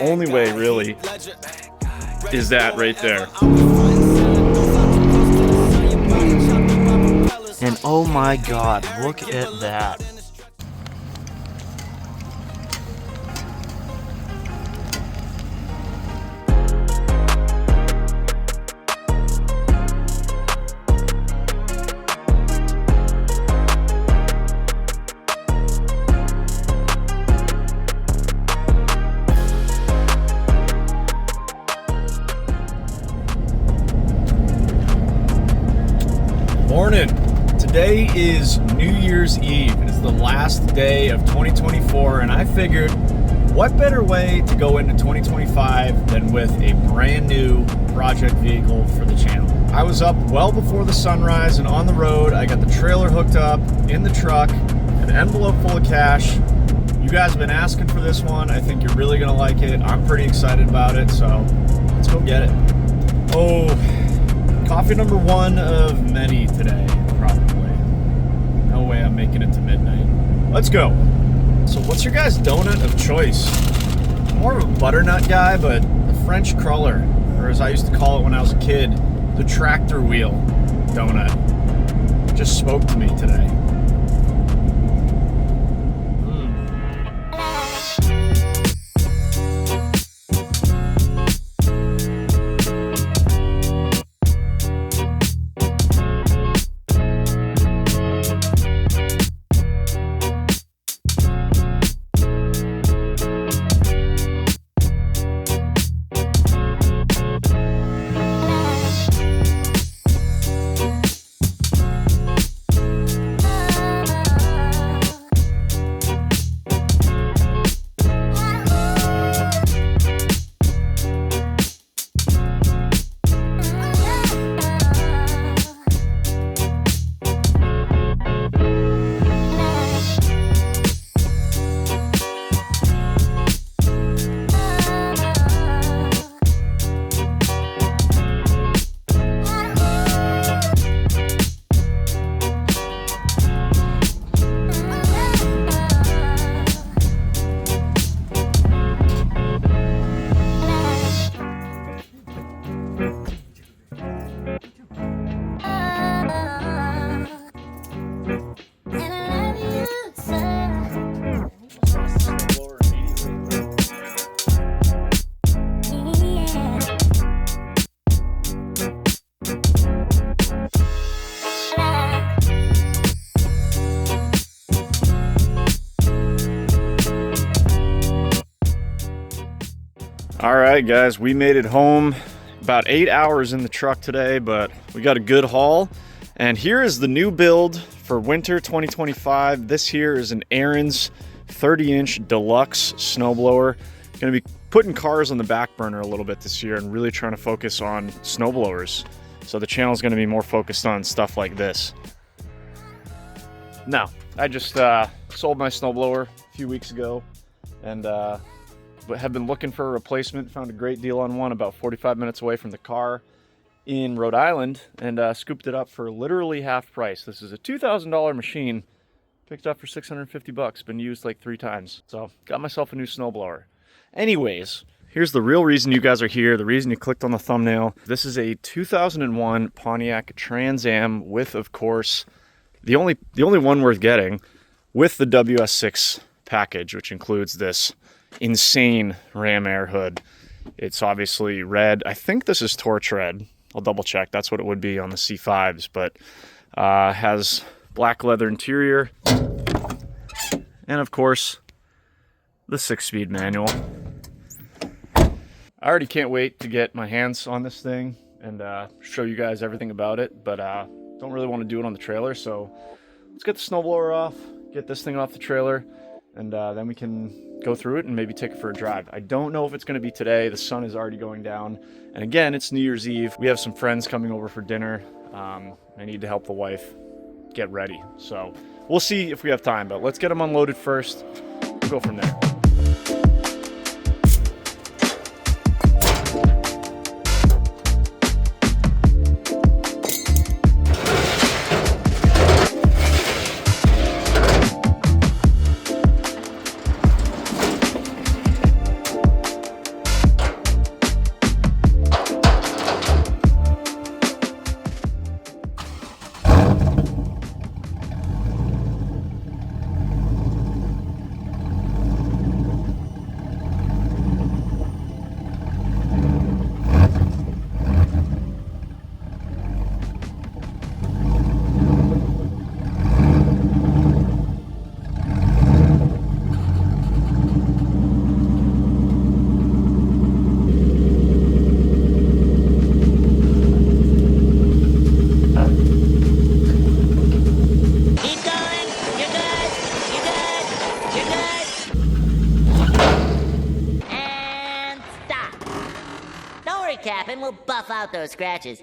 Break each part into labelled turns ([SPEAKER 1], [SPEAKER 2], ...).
[SPEAKER 1] only way really is that right there.
[SPEAKER 2] And oh my god, look at that.
[SPEAKER 1] Morning. Today is New Year's Eve. It is the last day of 2024, and I figured what better way to go into 2025 than with a brand new project vehicle for the channel. I was up well before the sunrise and on the road. I got the trailer hooked up in the truck, an envelope full of cash. You guys have been asking for this one. I think you're really gonna like it. I'm pretty excited about it, so let's go get it. Oh, coffee number one of many today, probably. No way I'm making it to midnight. Let's go. So what's your guys' donut of choice? I'm more of a butternut guy, but the French cruller, or as I used to call it when I was a kid, the tractor wheel donut, just spoke to me today. All right, guys, we made it home. About 8 hours in the truck today, but we got a good haul. And here is the new build for winter 2025. This here is an Aaron's 30-inch deluxe snowblower. Gonna be putting cars on the back burner a little bit this year and really trying to focus on snowblowers. So the channel is gonna be more focused on stuff like this. Now, I just sold my snowblower a few weeks ago, and but have been looking for a replacement. Found a great deal on one about 45 minutes away from the car in Rhode Island, and scooped it up for literally half price. This is a $2,000 machine, picked up for 650 bucks, been used like 3 times. So got myself a new snowblower. Anyways, here's the real reason you guys are here, the reason you clicked on the thumbnail. This is a 2001 Pontiac Trans Am with, of course, the only one worth getting, with the WS6 package, which includes this insane ram air hood. It's obviously red. I think this is torch red. I'll double check. That's what it would be on the C5s, but has black leather interior. And of course, the 6-speed manual. I already can't wait to get my hands on this thing and show you guys everything about it, but don't really want to do it on the trailer. So let's get the snowblower off, get this thing off the trailer, and then we can go through it and maybe take it for a drive. I don't know if it's going to be today. The sun is already going down. And again, it's New Year's Eve. We have some friends coming over for dinner. I need to help the wife get ready. So we'll see if we have time, but let's get them unloaded first. We'll go from there.
[SPEAKER 3] out those scratches.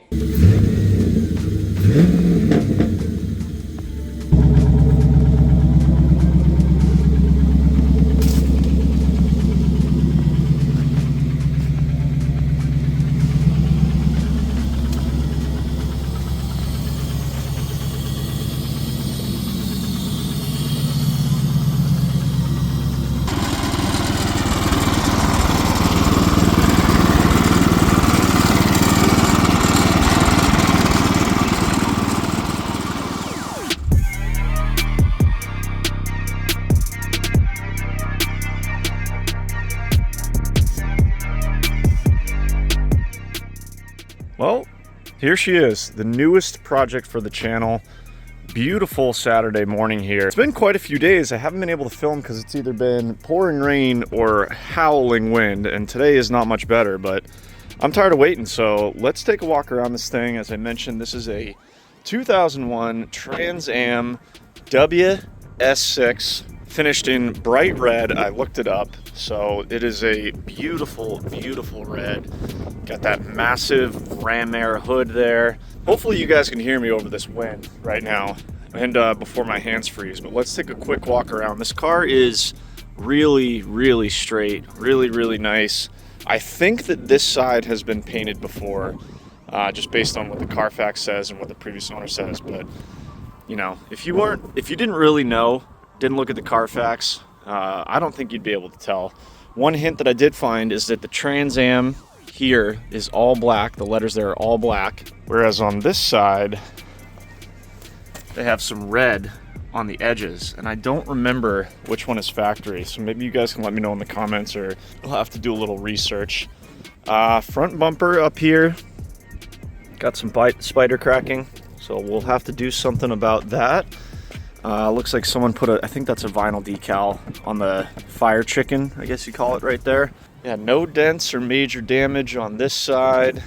[SPEAKER 1] Well, here she is, the newest project for the channel. Beautiful Saturday morning here. It's been quite a few days. I haven't been able to film because it's either been pouring rain or howling wind, and today is not much better, but I'm tired of waiting, so let's take a walk around this thing. As I mentioned, this is a 2001 Trans Am WS6, finished in bright red. I looked it up, so it is a beautiful, beautiful red. Got that massive ram air hood there. Hopefully you guys can hear me over this wind right now and before my hands freeze, but let's take a quick walk around. This car is really, really straight, really, really nice. I think that this side has been painted before, just based on what the Carfax says and what the previous owner says, but you know, if you didn't really know, didn't look at the Carfax, I don't think you'd be able to tell. One hint that I did find is that the Trans Am here is all black. The letters there are all black, whereas on this side they have some red on the edges, and I don't remember which one is factory, so maybe you guys can let me know in the comments, or I'll have to do a little research. Front bumper up here got some spider cracking, so we'll have to do something about that. Looks like someone put I think that's a vinyl decal on the fire chicken, I guess you call it, right there. Yeah, no dents or major damage on this side.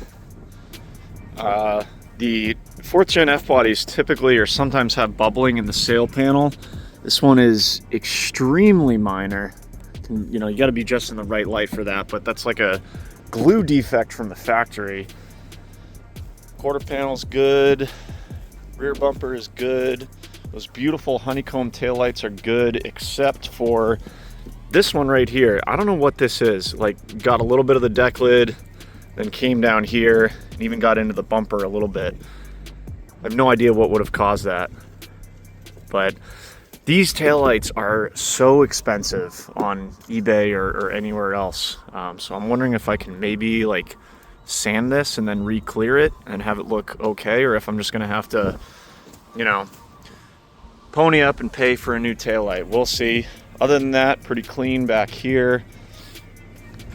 [SPEAKER 1] The 4th gen F bodies typically or sometimes have bubbling in the sail panel. This one is extremely minor. You know, you got to be just in the right light for that, but that's like a glue defect from the factory. Quarter panel's good. Rear bumper is good. Those beautiful honeycomb taillights are good, except for this one right here. I don't know what this is. Like, got a little bit of the deck lid, then came down here, and even got into the bumper a little bit. I have no idea what would have caused that. But these taillights are so expensive on eBay or anywhere else. So I'm wondering if I can maybe like sand this and then re-clear it and have it look okay, or if I'm just gonna have to, you know, pony up and pay for a new taillight. We'll see. Other than that, pretty clean back here.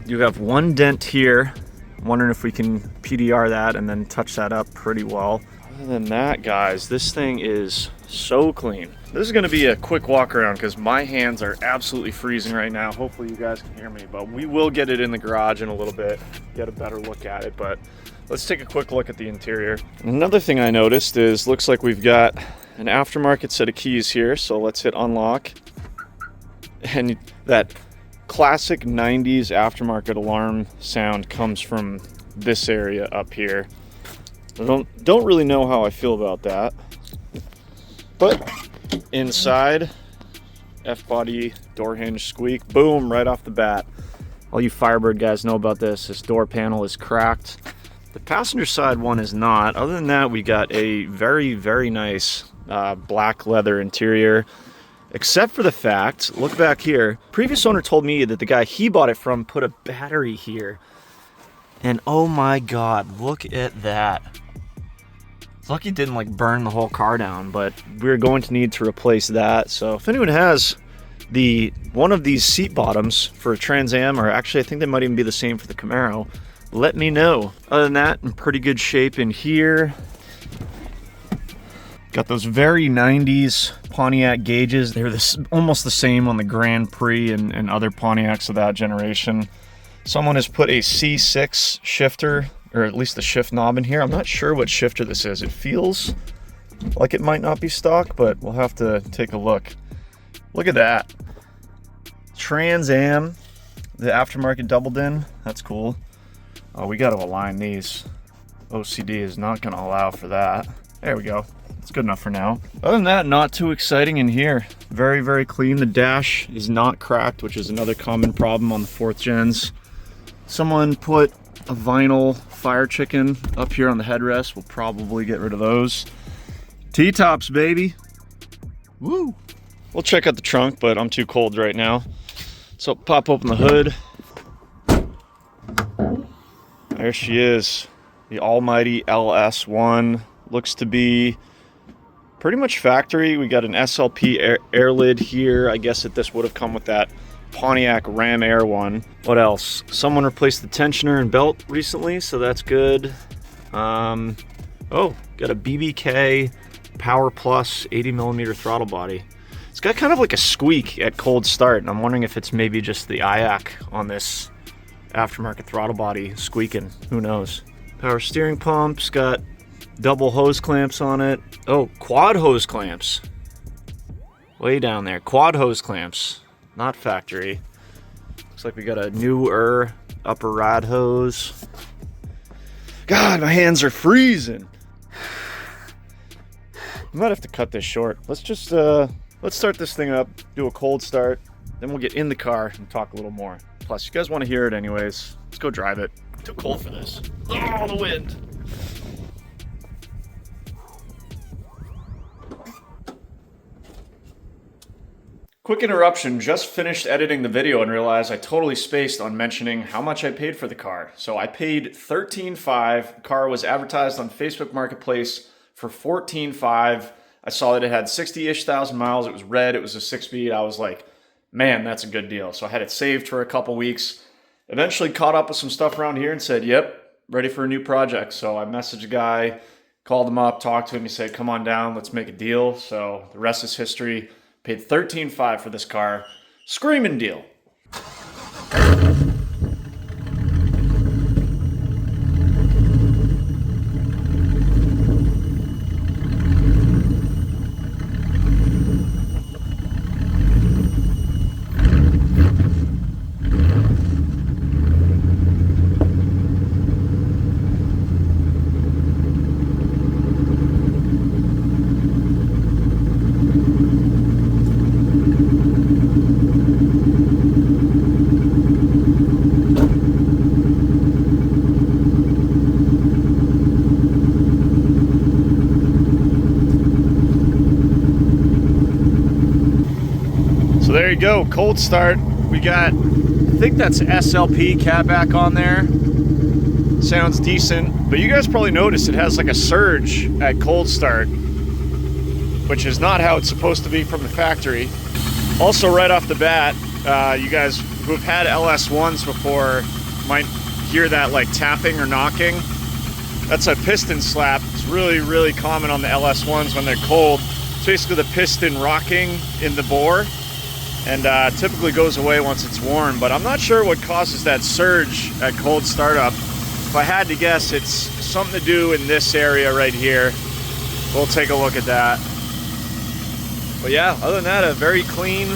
[SPEAKER 1] You have one dent here. I'm wondering if we can PDR that and then touch that up pretty well. Other than that, guys, this thing is so clean. This is gonna be a quick walk around because my hands are absolutely freezing right now. Hopefully you guys can hear me, but we will get it in the garage in a little bit, get a better look at it, but let's take a quick look at the interior. Another thing I noticed is, looks like we've got an aftermarket set of keys here, so let's hit unlock. And that classic 90s aftermarket alarm sound comes from this area up here. I don't really know how I feel about that. But inside, F-body door hinge squeak, boom, right off the bat. All you Firebird guys know about this. This door panel is cracked. The passenger side one is not. Other than that, we got a very, very nice black leather interior, except for the fact, look back here, previous owner told me that the guy he bought it from put a battery here, and oh my god, look at that. It's lucky it didn't like burn the whole car down, but we're going to need to replace that. So if anyone has one of these seat bottoms for a Trans Am, or actually I think they might even be the same for the Camaro, let me know. Other than that, in pretty good shape in here. Got those very 90s Pontiac gauges. They're almost the same on the Grand Prix and other Pontiacs of that generation. Someone has put a C6 shifter, or at least the shift knob in here. I'm not sure what shifter this is. It feels like it might not be stock, but we'll have to take a look. Look at that. Trans Am, the aftermarket double din. That's cool. Oh, we got to align these. OCD is not gonna allow for that. There we go. It's good enough for now. Other than that, not too exciting in here. Very, very clean. The dash is not cracked, which is another common problem on the 4th gens. Someone put a vinyl fire chicken up here on the headrest. We'll probably get rid of those. T-tops, baby. Woo! We'll check out the trunk, but I'm too cold right now. So pop open the hood. There she is. The almighty LS1. Looks to be pretty much factory. We got an SLP air lid here. I guess that this would have come with that Pontiac Ram Air one. What else? Someone replaced the tensioner and belt recently, so that's good. Oh, got a BBK Power Plus 80mm throttle body. It's got kind of like a squeak at cold start, and I'm wondering if it's maybe just the IAC on this aftermarket throttle body squeaking. Who knows? Power steering pump's got double hose clamps on it. Oh, quad hose clamps. Way down there. Quad hose clamps. Not factory. Looks like we got a newer upper rod hose. God, my hands are freezing. I might have to cut this short. Let's just, let's start this thing up, do a cold start, then we'll get in the car and talk a little more. Plus, you guys want to hear it anyways. Let's go drive it. Too cold for this. Oh, the wind. Quick interruption, just finished editing the video and realized I totally spaced on mentioning how much I paid for the car. So I paid $13,500. Car was advertised on Facebook Marketplace for $14,500. I saw that it had 60-ish thousand miles. It was red, it was a 6-speed. I was like, man, that's a good deal. So I had it saved for a couple weeks. Eventually caught up with some stuff around here and said, yep, ready for a new project. So I messaged a guy, called him up, talked to him. He said, come on down, let's make a deal. So the rest is history. Paid $13,500 for this car. Screaming deal. There you go, cold start. We got, I think that's SLP catback on there. Sounds decent, but you guys probably noticed it has like a surge at cold start, which is not how it's supposed to be from the factory. Also, right off the bat, you guys who have had LS1s before might hear that like tapping or knocking. That's a piston slap. It's really, really common on the LS1s when they're cold. It's basically the piston rocking in the bore, and typically goes away once it's warm, but I'm not sure what causes that surge at cold startup. If I had to guess, it's something to do in this area right here. We'll take a look at that. But yeah, other than that, a very clean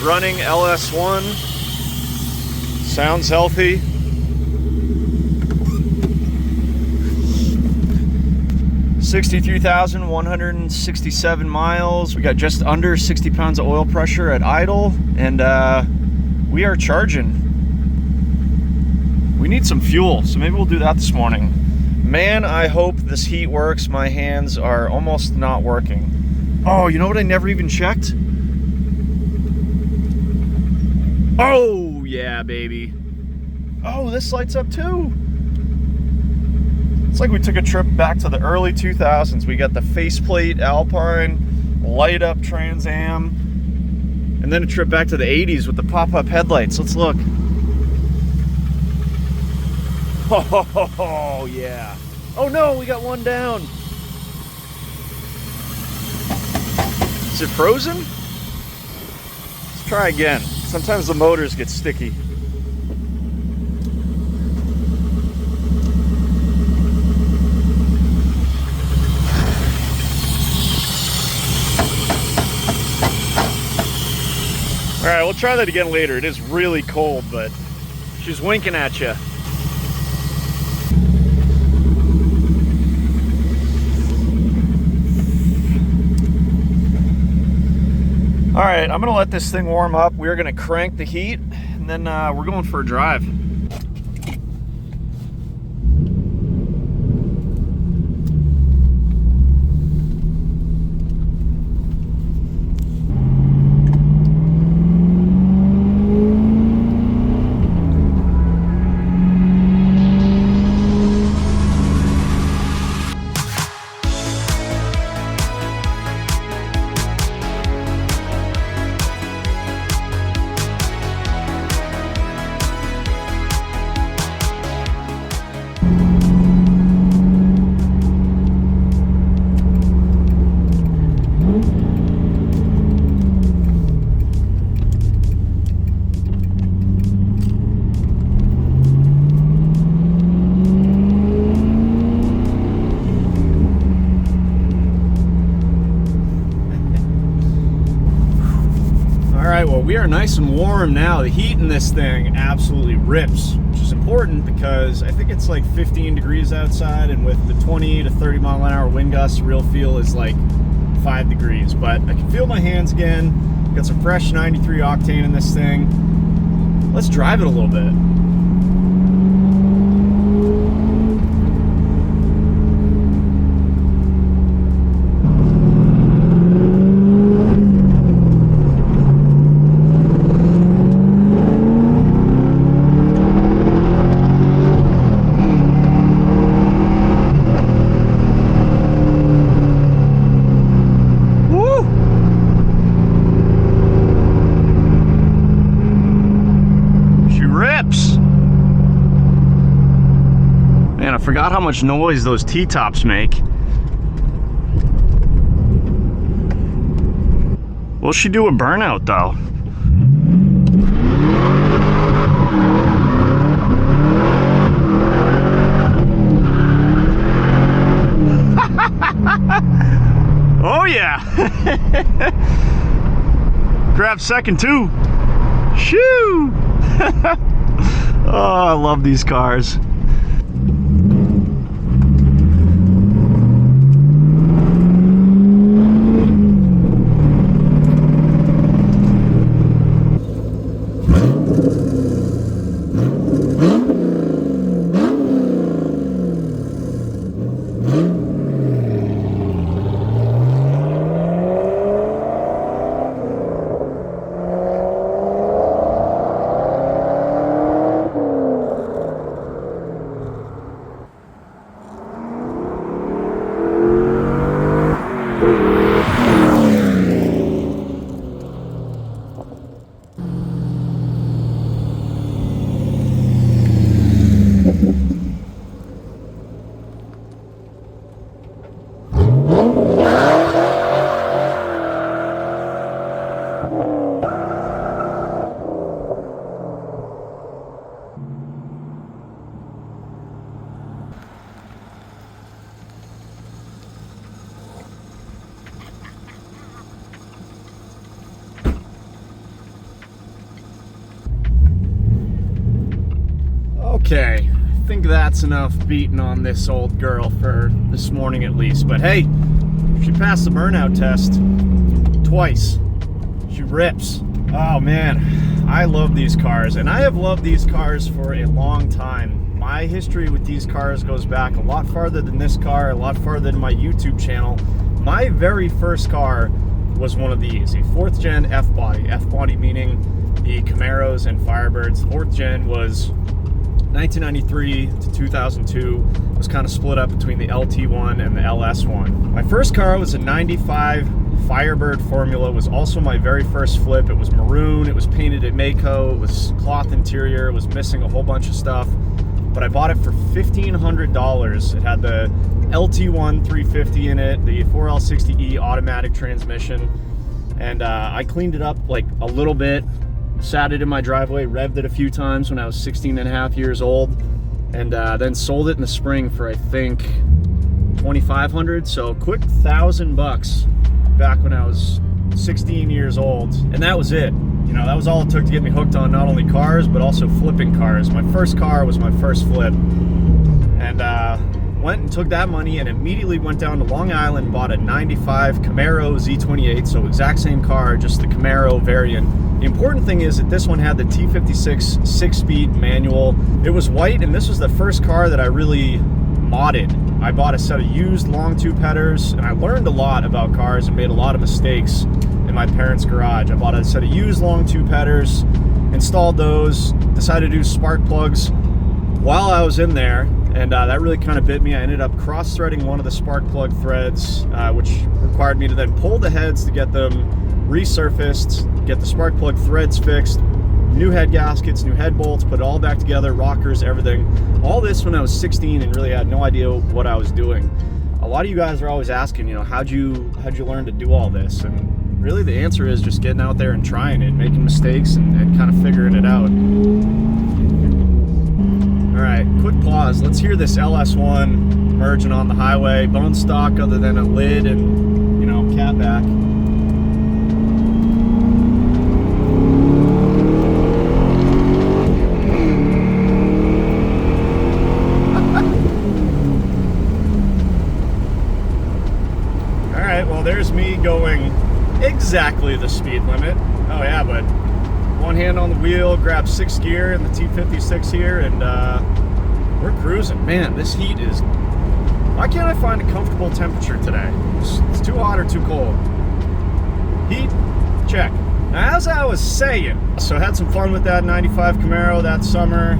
[SPEAKER 1] running LS1. Sounds healthy. $63,167 miles. We got just under 60 pounds of oil pressure at idle, and we are charging. We need some fuel, so maybe we'll do that this morning. Man, I hope this heat works. My hands are almost not working. Oh, you know what I never even checked? Oh, yeah, baby. Oh, this lights up too. It's like we took a trip back to the early 2000s. We got the faceplate Alpine, light up Trans Am, and then a trip back to the 80s with the pop-up headlights. Let's look. Oh, yeah. Oh no, we got one down. Is it frozen? Let's try again. Sometimes the motors get sticky. All right, we'll try that again later. It is really cold, but she's winking at you. All right, I'm gonna let this thing warm up. We're gonna crank the heat, and then we're going for a drive. Well, we are nice and warm now. The heat in this thing absolutely rips, which is important because I think it's like 15 degrees outside, and with the 20 to 30 mile an hour wind gusts, real feel is like 5 degrees. But I can feel my hands again. Got some fresh 93 octane in this thing. Let's drive it a little bit. Forgot how much noise those T-tops make. Will she do a burnout though? Oh yeah! Grab second too. Shoo! Oh, I love these cars. Okay, I think that's enough beating on this old girl for this morning at least. But hey, she passed the burnout test twice. She rips. Oh man, I love these cars, and I have loved these cars for a long time. My history with these cars goes back a lot farther than this car, a lot farther than my YouTube channel. My very first car was one of these, a 4th gen F-body. F-body meaning the Camaros and Firebirds. 4th gen was 1993 to 2002. It was kind of split up between the LT1 and the LS1. My first car was a 95 Firebird Formula. It was also my very first flip. It was maroon, it was painted at Maaco, it was cloth interior, it was missing a whole bunch of stuff. But I bought it for $1,500. It had the LT1 350 in it, the 4L60E automatic transmission, and I cleaned it up like a little bit, sat it in my driveway, revved it a few times when I was 16 and a half years old, and then sold it in the spring for I think $2,500. So a quick $1,000 back when I was 16 years old, and that was it. You know, that was all it took to get me hooked on not only cars but also flipping cars. My first car was my first flip, and went and took that money and immediately went down to Long Island and bought a 95 Camaro Z28, so exact same car, just the Camaro variant. The important thing is that this one had the T56 6-speed manual. It was white, and this was the first car that I really modded. I bought a set of used long tube headers, and I learned a lot about cars and made a lot of mistakes in my parents' garage. I bought a set of used long tube headers, installed those, decided to do spark plugs while I was in there, and that really kind of bit me. I ended up cross-threading one of the spark plug threads, which required me to then pull the heads to get them resurfaced, get the spark plug threads fixed, new head gaskets, new head bolts, put it all back together, rockers, everything. All this when I was 16 and really had no idea what I was doing. A lot of you guys are always asking, you know, how'd you learn to do all this? And really the answer is just getting out there and trying it, making mistakes and kind of figuring it out. All right, quick pause. Let's hear this LS1 merging on the highway. Bone stock other than a lid and, you know, catback. Well, there's me going exactly the speed limit. Oh yeah, but one hand on the wheel, grab 6th gear in the T56 here, and we're cruising. Man, this heat is... Why can't I find a comfortable temperature today? It's too hot or too cold. Heat, check. Now, as I was saying, so I had some fun with that 95 Camaro that summer.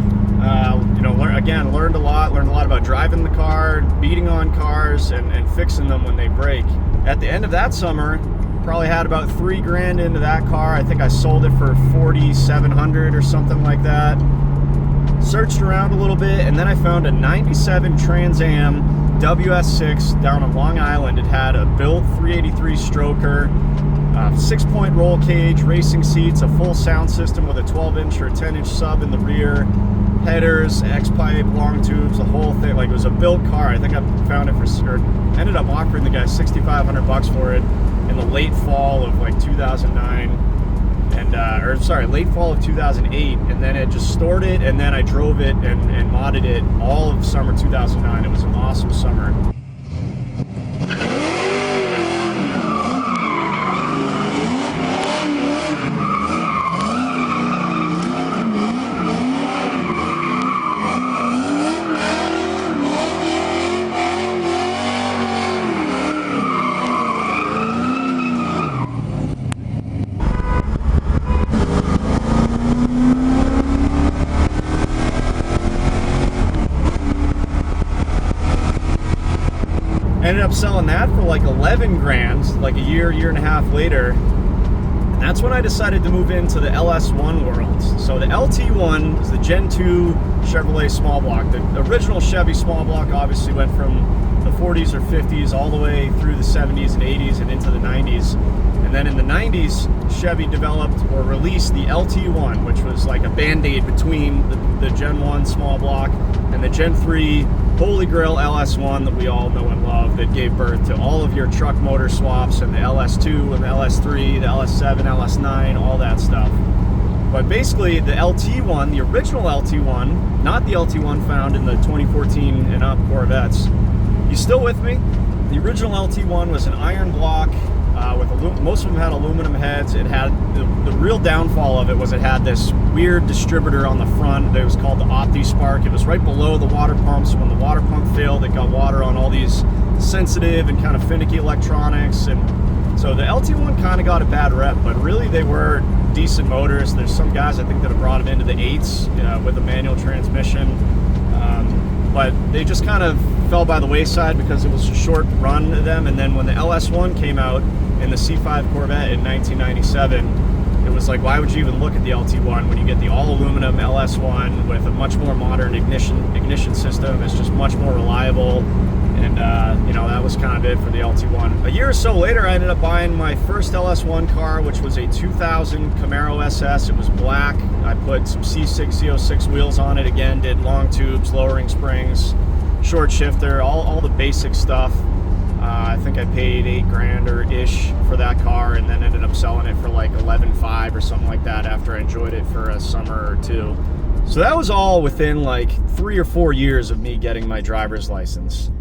[SPEAKER 1] You know, learned a lot about driving the car, beating on cars, and fixing them when they break. At the end of that summer, probably had about $3 grand into that car. I think I sold it for $4,700 or something like that. Searched around a little bit, and then I found a 97 Trans Am WS6 down on Long Island. It had a built 383 stroker, 6-point roll cage, racing seats, a full sound system with a 12-inch or 10-inch sub in the rear, headers, X-pipe, long tubes, the whole thing. Like, it was a built car. I think I found it or ended up offering the guy $6,500 for it in the late fall of like 2009, and late fall of 2008, and then it just stored it, and then I drove it and modded it all of summer 2009. It was an awesome summer. Ended up selling that for like 11 grand, like a year and a half later. And that's when I decided to move into the LS1 world. So the LT1 is the Gen 2 Chevrolet small block. The original Chevy small block obviously went from the 40s or 50s all the way through the 70s and 80s and into the 90s. And then in the 90s, Chevy developed or released the LT1, which was like a band-aid between the Gen 1 small block and the Gen 3 Holy Grail LS1 that we all know and love, that gave birth to all of your truck motor swaps and the LS2 and the LS3, the LS7, LS9, all that stuff. But basically the LT1, the original LT1, not the LT1 found in the 2014 and up Corvettes. You still with me? The original LT1 was an iron block with most of them had aluminum heads. It had the real downfall of it was it had this weird distributor on the front that was called the OptiSpark. It was right below the water pump, so when the water pump failed, it got water on all these sensitive and kind of finicky electronics. And so the LT1 kind of got a bad rep, but really they were decent motors. There's some guys I think that have brought them into the 8s with a manual transmission. But they just kind of fell by the wayside because it was a short run to them. And then when the LS1 came out in the C5 Corvette in 1997, it was like, why would you even look at the LT1 when you get the all-aluminum LS1 with a much more modern ignition system? It's just much more reliable. And, that was kind of it for the LT1. A year or so later, I ended up buying my first LS1 car, which was a 2000 Camaro SS. It was black. I put some C6, Z06 wheels on it. Again, did long tubes, lowering springs, short shifter, all the basic stuff. I think I paid $8 grand or ish for that car, and then ended up selling it for like $11,500 or something like that after I enjoyed it for a summer or two. So that was all within like 3 or 4 years of me getting my driver's license.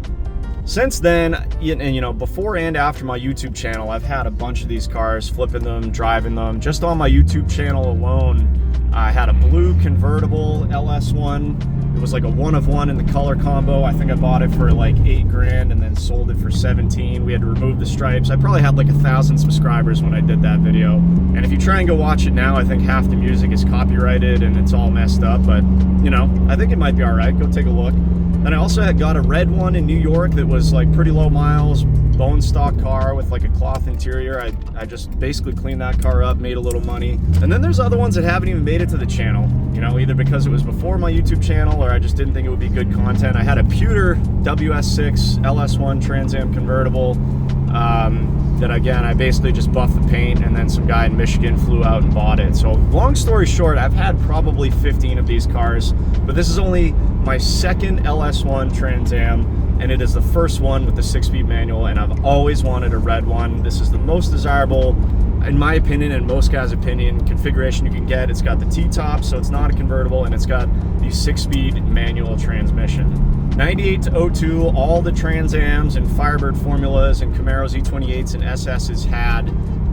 [SPEAKER 1] Since then, and you know, before and after my YouTube channel, I've had a bunch of these cars, flipping them, driving them. Just on my YouTube channel alone, I had a blue convertible LS1. It was like a one of one in the color combo. I think I bought it for like 8 grand and then sold it for 17. We had to remove the stripes. I probably had like 1,000 subscribers when I did that video. And if you try and go watch it now, I think half the music is copyrighted and it's all messed up, but you know, I think it might be all right. Go take a look. Then I also had got a red one in New York that was like pretty low miles, bone stock car with like a cloth interior. I just basically cleaned that car up, made a little money. And then there's other ones that haven't even made it to the channel, you know, either because it was before my YouTube channel or I just didn't think it would be good content. I had a pewter WS6 LS1 Trans Am convertible that again, I basically just buffed the paint and then some guy in Michigan flew out and bought it. So long story short, I've had probably 15 of these cars, but this is only my second LS1 Trans Am, and it is the first one with the 6-speed manual, and I've always wanted a red one. This is the most desirable, in my opinion and most guys' opinion, configuration you can get. It's got the T-top, so it's not a convertible, and it's got the 6-speed manual transmission. 98 to 02, all the Trans Ams and Firebird formulas and Camaros E28s and SS's had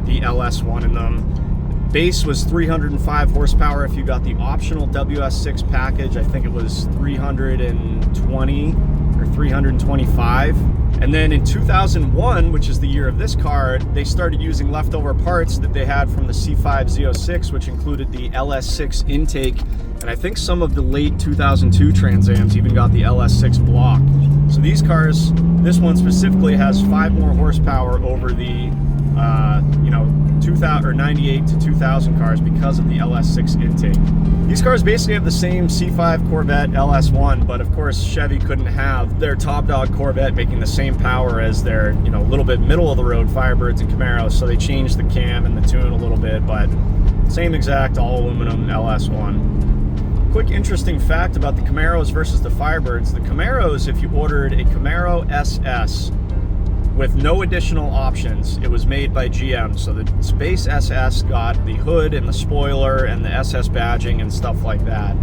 [SPEAKER 1] the LS1 in them. Base was 305 horsepower. If you got the optional WS6 package, I think it was 320 or 325. And then in 2001, which is the year of this car, they started using leftover parts that they had from the C5 Z06, which included the LS6 intake. And I think some of the late 2002 Trans Ams even got the LS6 block. So these cars, this one specifically has 5 more horsepower over the, you know, 2000 or 98 to 2000 cars because of the LS6 intake. These cars basically have the same C5 Corvette LS1, but of course Chevy couldn't have their top dog Corvette making the same power as their, you know, a little bit middle of the road Firebirds and Camaros, so they changed the cam and the tune a little bit, but same exact all aluminum LS1. Quick interesting fact about the Camaros versus the Firebirds. The Camaros, if you ordered a Camaro SS with no additional options, it was made by GM. So the Space SS got the hood and the spoiler and the SS badging and stuff like that.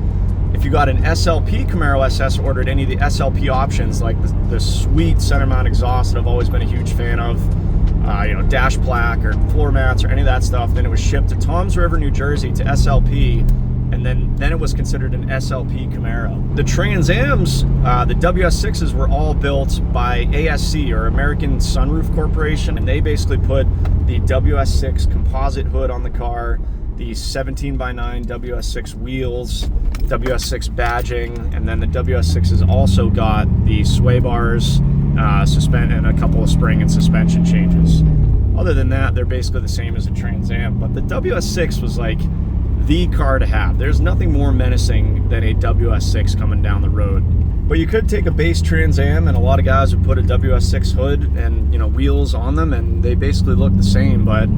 [SPEAKER 1] If you got an SLP Camaro SS, ordered any of the SLP options, like the sweet center mount exhaust that I've always been a huge fan of, you know, dash plaque or floor mats or any of that stuff, then it was shipped to Toms River, New Jersey to SLP, and then it was considered an SLP Camaro. The Trans Ams, the WS6s were all built by ASC, or American Sunroof Corporation, and they basically put the WS6 composite hood on the car, the 17x9 WS6 wheels, WS6 badging, and then the WS6s also got the sway bars, and a couple of spring and suspension changes. Other than that, they're basically the same as a Trans Am, but the WS6 was like the car to have. There's nothing more menacing than a WS6 coming down the road. But you could take a base Trans Am, and a lot of guys would put a WS6 hood and, you know, wheels on them, and they basically look the same. But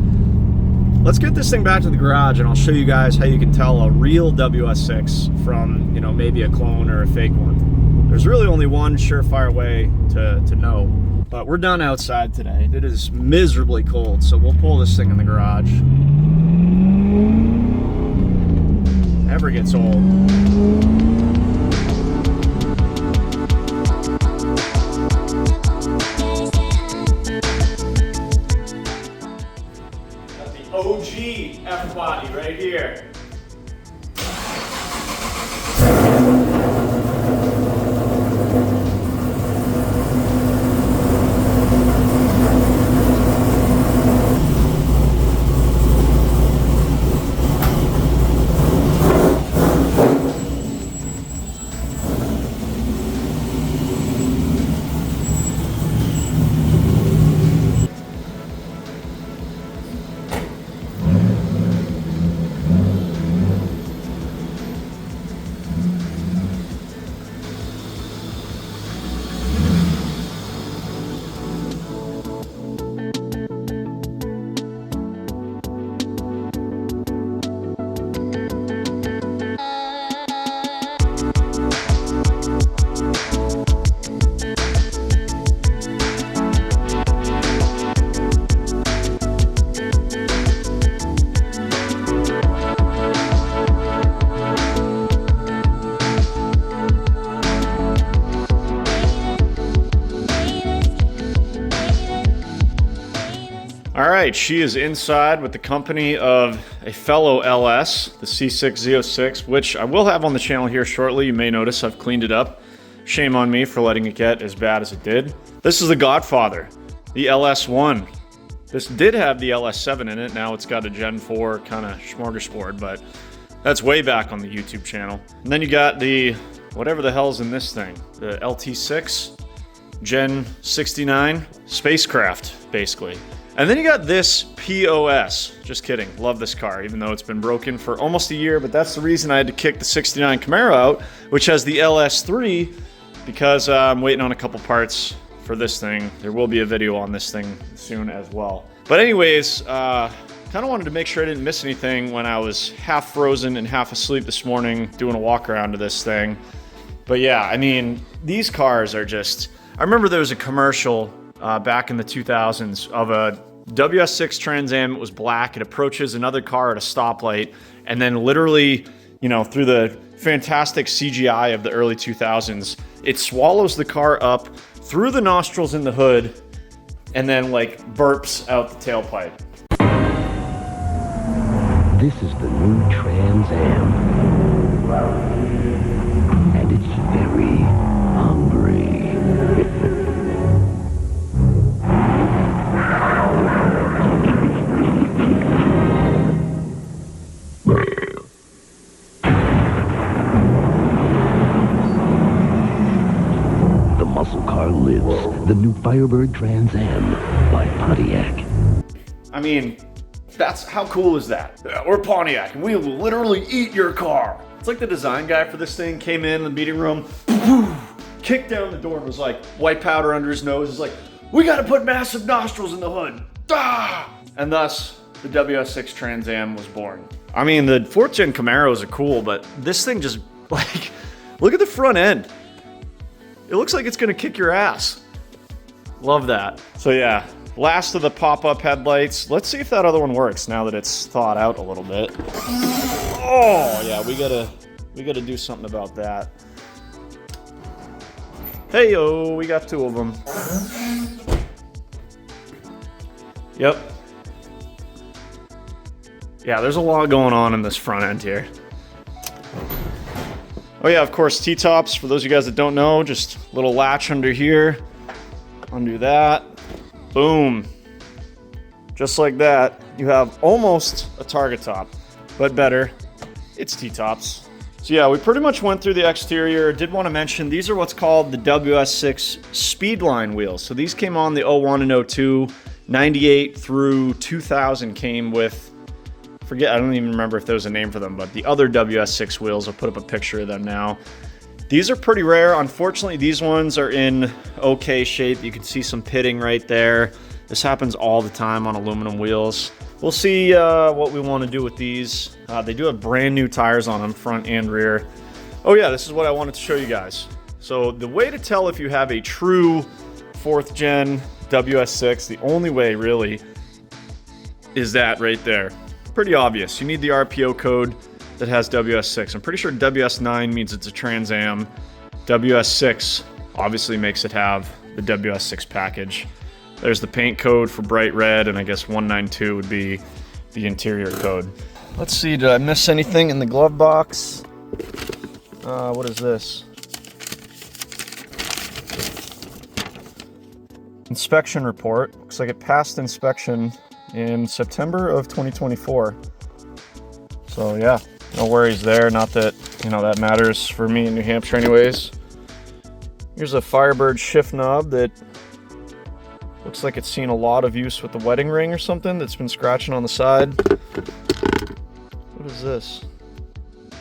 [SPEAKER 1] let's get this thing back to the garage, and I'll show you guys how you can tell a real WS6 from, you know, maybe a clone or a fake one. There's really only one surefire way to know. But we're done outside today. It is miserably cold, so we'll pull this thing in the garage. Never gets old. Got the OG F-body right here. right, she is inside with the company of a fellow LS, the C6 Z06, which I will have on the channel here shortly. You may notice I've cleaned it up. Shame on me for letting it get as bad as it did. This is the Godfather, the LS1. This did have the LS7 in it. Now it's got a Gen 4 kind of smorgasbord, but that's way back on the YouTube channel. And then you got the, whatever the hell's in this thing, the LT6 Gen 69 spacecraft, basically. And then you got this POS. Just kidding. Love this car, even though it's been broken for almost a year, but that's the reason I had to kick the 69 Camaro out, which has the LS3, because I'm waiting on a couple parts for this thing. There will be a video on this thing soon as well. But anyways, kind of wanted to make sure I didn't miss anything when I was half frozen and half asleep this morning doing a walk around to this thing. But yeah, I mean, these cars are just... I remember there was a commercial back in the 2000s of a WS6 Trans Am. It was black. It approaches another car at a stoplight, and then literally, you know, through the fantastic CGI of the early 2000s, it swallows the car up through the nostrils in the hood, and then like burps out the tailpipe.
[SPEAKER 3] This is the new Trans Am, and it's very hungry. The muscle car lives. The new Firebird Trans Am by Pontiac.
[SPEAKER 1] I mean, that's how cool is that? Yeah, we're Pontiac, and we will literally eat your car. It's like the design guy for this thing came in the meeting room, kicked down the door, and was like, white powder under his nose, is like, we gotta put massive nostrils in the hood. Ah! And thus, the WS6 Trans Am was born. I mean, the 4th gen Camaros are cool, but this thing just, like, look at the front end. It looks like it's gonna kick your ass. Love that. So yeah, last of the pop-up headlights. Let's see if that other one works now that it's thawed out a little bit. Oh yeah, we gotta do something about that. Hey yo, we got 2 of them. Yep. Yeah, there's a lot going on in this front end here. Oh yeah, of course, T-tops. For those of you guys that don't know, just a little latch under here. Undo that. Boom. Just like that, you have almost a target top, but better. It's T-tops. So yeah, we pretty much went through the exterior. Did want to mention, these are what's called the WS6 Speedline wheels. So these came on the 01 and 02. 98 through 2000 came with, I don't even remember if there was a name for them, but the other WS6 wheels. I'll put up a picture of them now. These are pretty rare. Unfortunately, these ones are in okay shape. You can see some pitting right there. This happens all the time on aluminum wheels. We'll see what we want to do with these. They do have brand new tires on them, front and rear. Oh yeah, this is what I wanted to show you guys. So the way to tell if you have a true 4th gen WS6, the only way really, is that right there. Pretty obvious. You need the RPO code that has WS6. I'm pretty sure WS9 means it's a Trans Am. WS6 obviously makes it have the WS6 package. There's the paint code for bright red, and I guess 192 would be the interior code. Let's see, did I miss anything in the glove box? What is this? Inspection report. Looks like it passed inspection in September of 2024. So yeah, no worries there. Not that, you know, that matters for me in New Hampshire anyways. Here's a Firebird shift knob that looks like it's seen a lot of use with the wedding ring or something that's been scratching on the side. What is this?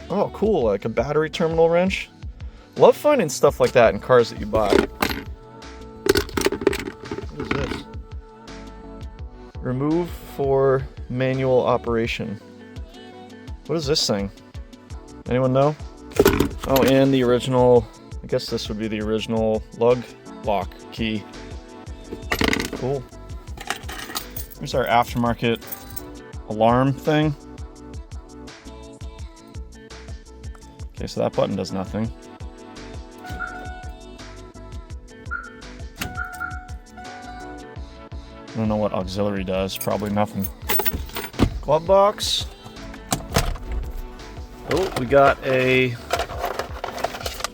[SPEAKER 1] Oh, cool, like a battery terminal wrench. Love finding stuff like that in cars that you buy. What is this? Remove for manual operation. What is this thing? Anyone know? Oh, and the original, I guess this would be the original lug lock key. Cool. Here's our aftermarket alarm thing. Okay, so that button does nothing. don't know what auxiliary does, probably nothing. Glove box. Oh, we got a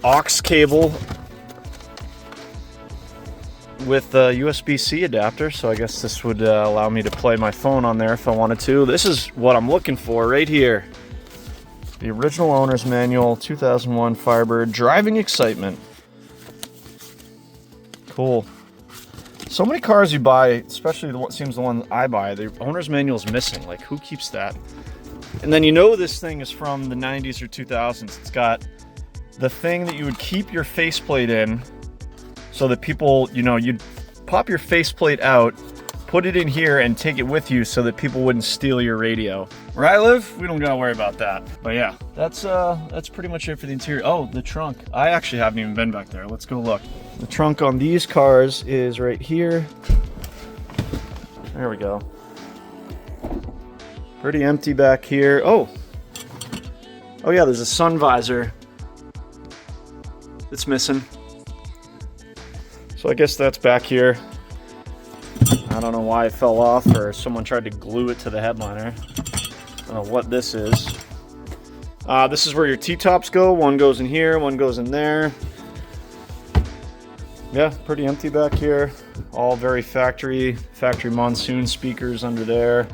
[SPEAKER 1] aux cable with a USB-C adapter, so I guess this would allow me to play my phone on there if I wanted to. This is what I'm looking for right here. The original owner's manual, 2001 Firebird, driving excitement. Cool. So many cars you buy, especially the one I buy, the owner's manual is missing. Like, who keeps that? And then you know this thing is from the 90s or 2000s. It's got the thing that you would keep your faceplate in, so that people, you know, you'd pop your faceplate out, put it in here, and take it with you so that people wouldn't steal your radio. Where I live, we don't gotta worry about that. But yeah, that's pretty much it for the interior. Oh, the trunk. I actually haven't even been back there. Let's go look. The trunk on these cars is right here. There we go. Pretty empty back here. Oh yeah, there's a sun visor that's missing. So I guess that's back here. I don't know why it fell off, or someone tried to glue it to the headliner. I don't know what this is. This is where your T-tops go. One goes in here, one goes in there. Yeah, pretty empty back here. All very factory monsoon speakers under there.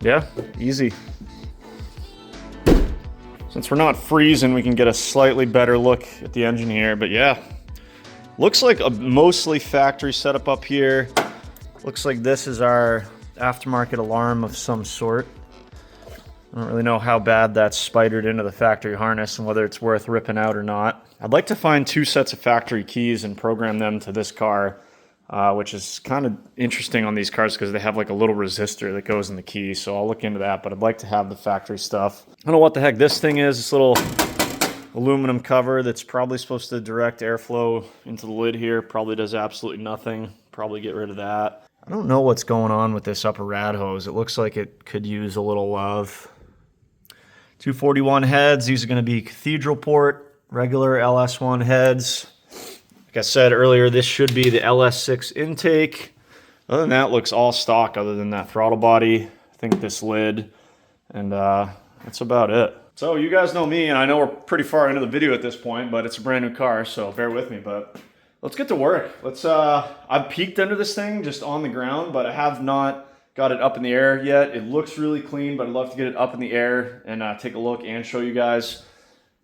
[SPEAKER 1] Yeah, easy. Since we're not freezing, we can get a slightly better look at the engine here, but yeah. Looks like a mostly factory setup up here. Looks like this is our aftermarket alarm of some sort. I don't really know how bad that's spidered into the factory harness and whether it's worth ripping out or not. I'd like to find 2 sets of factory keys and program them to this car, which is kind of interesting on these cars because they have like a little resistor that goes in the key, so I'll look into that, but I'd like to have the factory stuff. I don't know what the heck this thing is, this little aluminum cover that's probably supposed to direct airflow into the lid here. Probably does absolutely nothing. Probably get rid of that. I don't know what's going on with this upper rad hose. It looks like it could use a little love. 241 heads. These are going to be cathedral port, regular LS1 heads. Like I said earlier, this should be the LS6 intake. Other than that, it looks all stock other than that throttle body. I think this lid. And that's about it. So you guys know me, and I know we're pretty far into the video at this point, but it's a brand new car, so bear with me. But let's get to work. I've peeked under this thing just on the ground, but I have not got it up in the air yet. It looks really clean, but I'd love to get it up in the air and take a look and show you guys.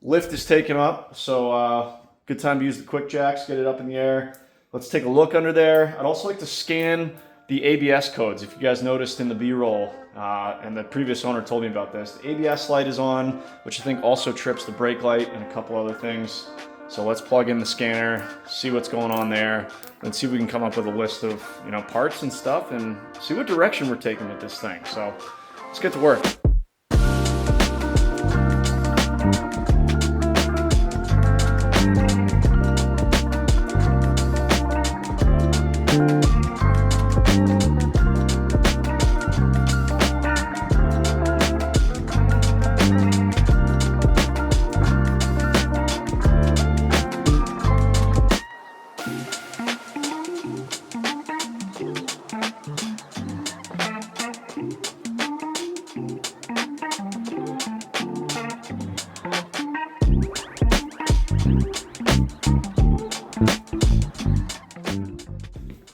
[SPEAKER 1] Lift is taken up, so good time to use the quick jacks, get it up in the air. Let's take a look under there. I'd also like to scan the ABS codes. If you guys noticed in the B-roll, and the previous owner told me about this, the ABS light is on, which I think also trips the brake light and a couple other things. So let's plug in the scanner, see what's going on there, and see if we can come up with a list of, you know, parts and stuff, and see what direction we're taking with this thing. So let's get to work.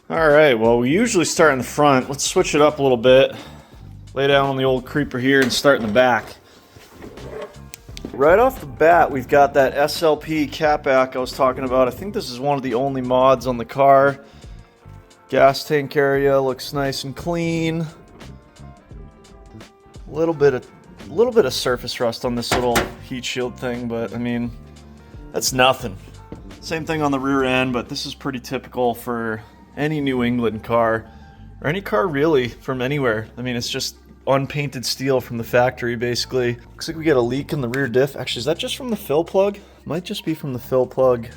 [SPEAKER 1] All right, well, we usually start in the front. Let's switch it up a little bit. Lay down on the old creeper here and start in the back. Right off the bat, we've got that SLP catback I was talking about. I think this is one of the only mods on the car. Gas tank area looks nice and clean. A little bit of surface rust on this little heat shield thing, but I mean, that's nothing. Same thing on the rear end, but this is pretty typical for any New England car, or any car really from anywhere. I mean, it's just unpainted steel from the factory, basically. Looks like we get a leak in the rear diff. Actually, is that just from the fill plug? Might just be from the fill plug.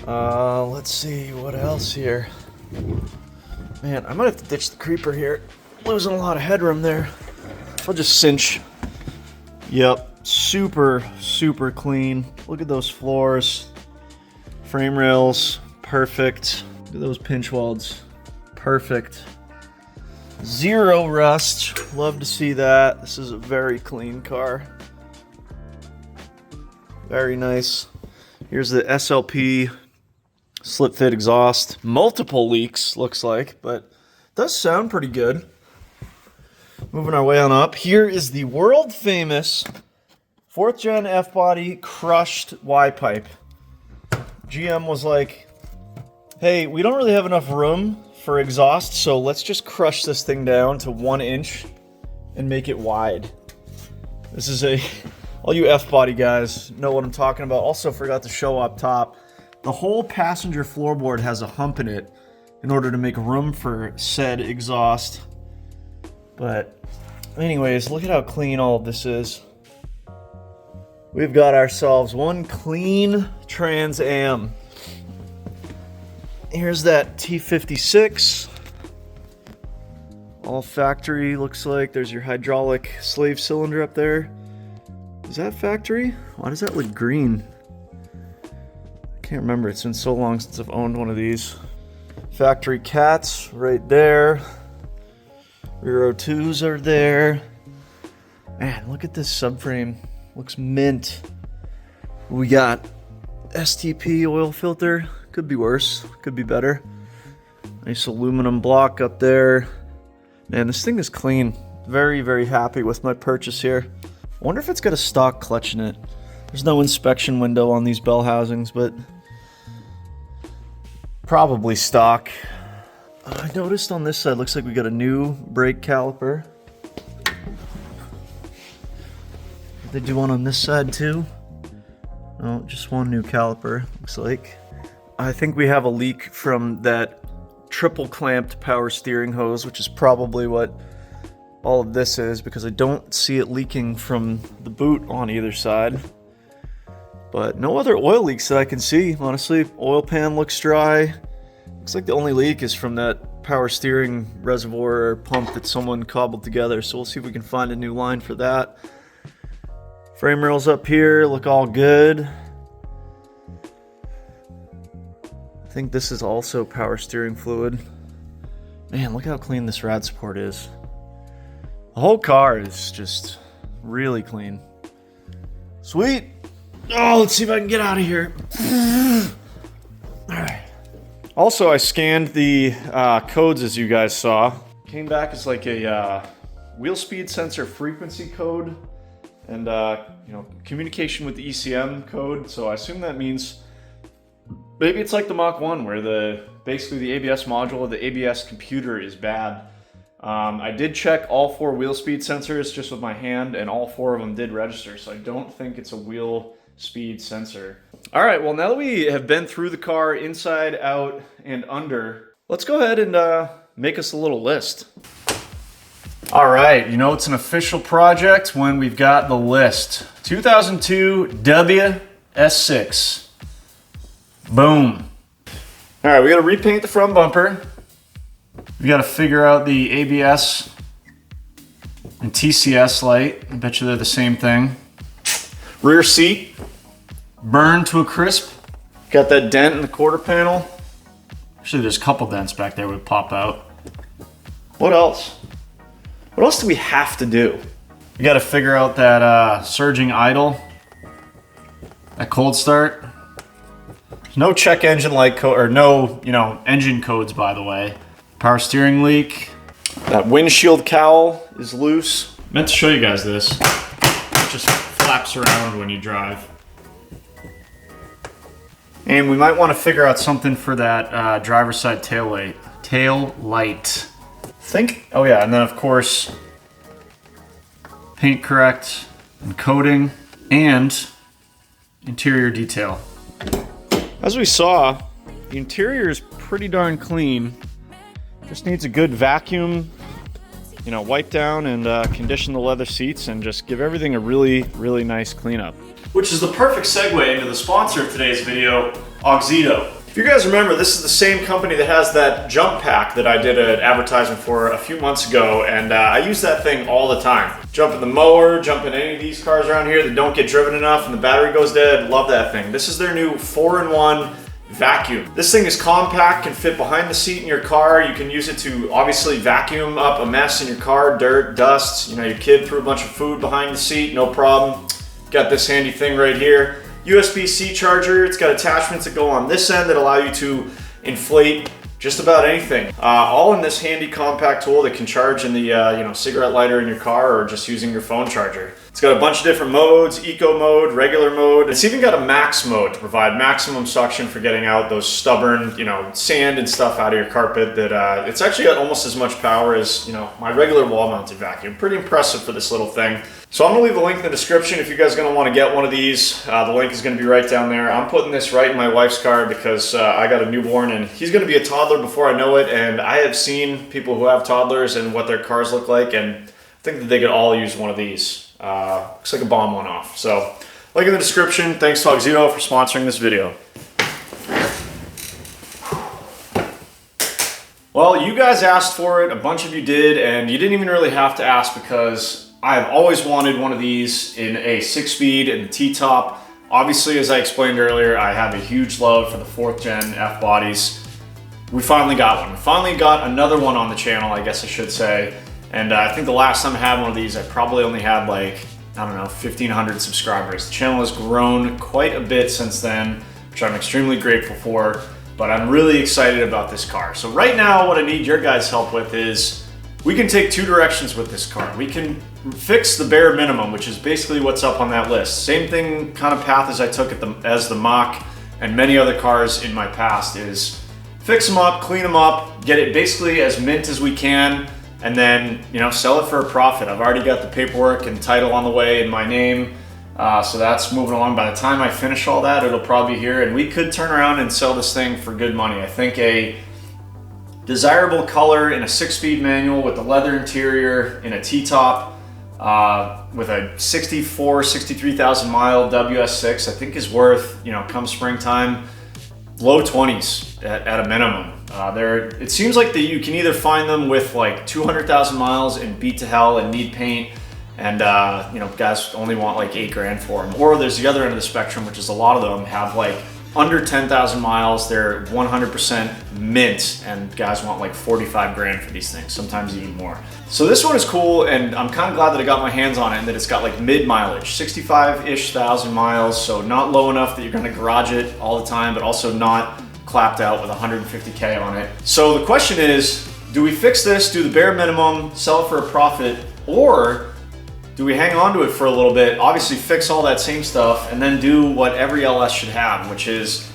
[SPEAKER 1] Let's see, what else here? Man, I might have to ditch the creeper here. Losing a lot of headroom there. I'll just cinch. Yep, super clean. Look at those floors. Frame rails, perfect. Look at those pinch welds.
[SPEAKER 2] Perfect. Zero rust. Love to see that. This is a very clean car. Very nice. Here's the SLP slip fit exhaust. Multiple leaks, looks like, but does sound pretty good. Moving our way on up. Here is the world famous 4th gen F-body crushed Y-pipe. GM was like, hey, we don't really have enough room for exhaust, so let's just crush this thing down to 1 inch and make it wide. This is all you F-body guys know what I'm talking about. Also forgot to show up top. The whole passenger floorboard has a hump in it in order to make room for said exhaust. But anyways, look at how clean all of this is. We've got ourselves one clean Trans Am. Here's that T56. All factory, looks like. There's your hydraulic slave cylinder up there. Is that factory? Why does that look green? I can't remember. It's been so long since I've owned one of these. Factory cats right there. Rear O2s are there. Man, look at this subframe. Looks mint. We got STP oil filter. Could be worse. Could be better. Nice aluminum block up there. Man, this thing is clean. Very, very happy with my purchase here. I wonder if it's got a stock clutch in it. There's no inspection window on these bell housings, but probably stock. I noticed on this side, looks like we got a new brake caliper. Did they do one on this side too? No, just one new caliper, looks like. I think we have a leak from that triple clamped power steering hose, which is probably what all of this is, because I don't see it leaking from the boot on either side. But no other oil leaks that I can see, honestly. Oil pan looks dry. Looks like the only leak is from that power steering reservoir or pump that someone cobbled together, so we'll see if we can find a new line for that. Frame rails up here look all good. I think this is also power steering fluid. Man, look how clean this rad support is. The whole car is just really clean. Sweet! Oh, let's see if I can get out of here. Alright. Also, I scanned the codes as you guys saw. Came back as like a wheel speed sensor frequency code and communication with the ECM code. So I assume that means maybe it's like the Mach 1 where basically the ABS module of the ABS computer is bad. I did check all 4 wheel speed sensors just with my hand, and all 4 of them did register, so I don't think it's a wheel speed sensor. All right, well, now that we have been through the car inside, out, and under, let's go ahead and make us a little list. All right, it's an official project when we've got the list. 2002 WS6. Boom. All right, we gotta repaint the front bumper. We got to figure out the ABS and TCS light. I bet you they're the same thing. Rear seat, burned to a crisp. Got that dent in the quarter panel. Actually, there's a couple dents back there would pop out. What else? What else do we have to do? We got to figure out that surging idle, that cold start. No check engine light code, or no, engine codes, by the way. Power steering leak. That windshield cowl is loose. Meant to show you guys this. It just flaps around when you drive. And we might want to figure out something for that driver's side tail light. Oh yeah, and then of course, paint correct and coating and interior detail. As we saw, the interior is pretty darn clean. Just needs a good vacuum, wipe down and condition the leather seats and just give everything a really, really nice cleanup. Which is the perfect segue into the sponsor of today's video, Auxito. If you guys remember, this is the same company that has that jump pack that I did an advertisement for a few months ago, and I use that thing all the time. Jump in the mower, jump in any of these cars around here that don't get driven enough and the battery goes dead, love that thing. This is their new 4-in-1 vacuum. This thing is compact, can fit behind the seat in your car. You can use it to obviously vacuum up a mess in your car, dirt, dust. You know, your kid threw a bunch of food behind the seat, no problem. Got this handy thing right here. USB-C charger. It's got attachments that go on this end that allow you to inflate just about anything. All in this handy compact tool that can charge in the cigarette lighter in your car or just using your phone charger. It's got a bunch of different modes, eco mode, regular mode. It's even got a max mode to provide maximum suction for getting out those stubborn, sand and stuff out of your carpet. That it's actually got almost as much power as, my regular wall-mounted vacuum. Pretty impressive for this little thing. So I'm gonna leave a link in the description if you guys are gonna wanna get one of these. The link is gonna be right down there. I'm putting this right in my wife's car because I got a newborn and he's gonna be a toddler before I know it. And I have seen people who have toddlers and what their cars look like, and I think that they could all use one of these. Looks like a bomb went off. So link in the description. Thanks to Auxito for sponsoring this video. Well, you guys asked for it, a bunch of you did, and you didn't even really have to ask because I've always wanted one of these in a 6-speed and the T-top. Obviously, as I explained earlier, I have a huge love for the 4th gen F-bodies. We finally got one. We finally got another one on the channel, I guess I should say. And I think the last time I had one of these, I probably only had like, 1,500 subscribers. The channel has grown quite a bit since then, which I'm extremely grateful for, but I'm really excited about this car. So right now, what I need your guys' help with is, we can take 2 directions with this car. We can fix the bare minimum, which is basically what's up on that list. Same thing kind of path as I took as the Mach and many other cars in my past is fix them up, clean them up, get it basically as mint as we can, and then, sell it for a profit. I've already got the paperwork and title on the way in my name, so that's moving along. By the time I finish all that, it'll probably be here, and we could turn around and sell this thing for good money. I think a desirable color in a 6-speed manual with the leather interior in a T-top with a 63,000 mile WS6, I think is worth, come springtime, low 20s at a minimum. It seems like that you can either find them with like 200,000 miles and beat to hell and need paint, and guys only want like 8 grand for them. Or there's the other end of the spectrum, which is a lot of them have like under 10,000 miles, they're 100% mint, and guys want like 45 grand for these things, sometimes even more. So this one is cool, and I'm kind of glad that I got my hands on it and that it's got like mid mileage, 65-ish thousand miles, so not low enough that you're gonna garage it all the time, but also not clapped out with 150K on it. So the question is, do we fix this, do the bare minimum, sell it for a profit, or do we hang on to it for a little bit, obviously fix all that same stuff, and then do what every LS should have, which is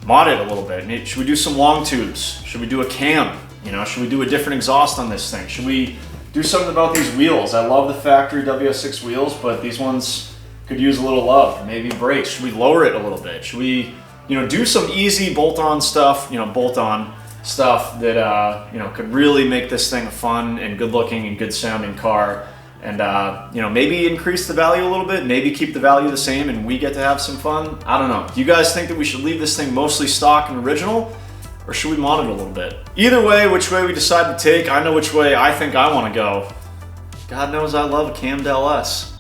[SPEAKER 2] mod it a little bit? Should we do some long tubes? Should we do a cam? Should we do a different exhaust on this thing? Should we do something about these wheels? I love the factory WS6 wheels, but these ones could use a little love. Maybe brakes. Should we lower it a little bit? Should we, do some easy bolt-on stuff, that, could really make this thing a fun and good-looking and good-sounding car? And, maybe increase the value a little bit, maybe keep the value the same and we get to have some fun. I don't know. Do you guys think that we should leave this thing mostly stock and original, or should we mod it a little bit? Either way, which way we decide to take, I know which way I think I want to go. God knows I love a cammed LS.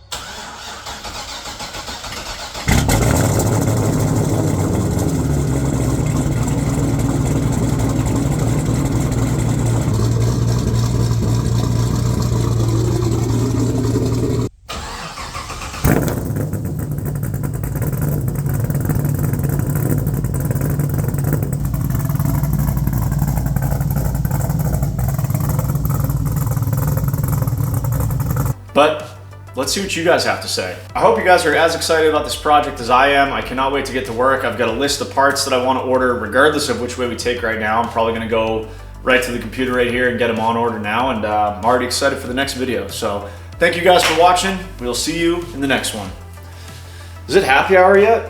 [SPEAKER 2] But let's see what you guys have to say. I hope you guys are as excited about this project as I am. I cannot wait to get to work. I've got a list of parts that I want to order regardless of which way we take right now. I'm probably going to go right to the computer right here and get them on order now, and I'm already excited for the next video. So thank you guys for watching. We'll see you in the next one. Is it happy hour yet?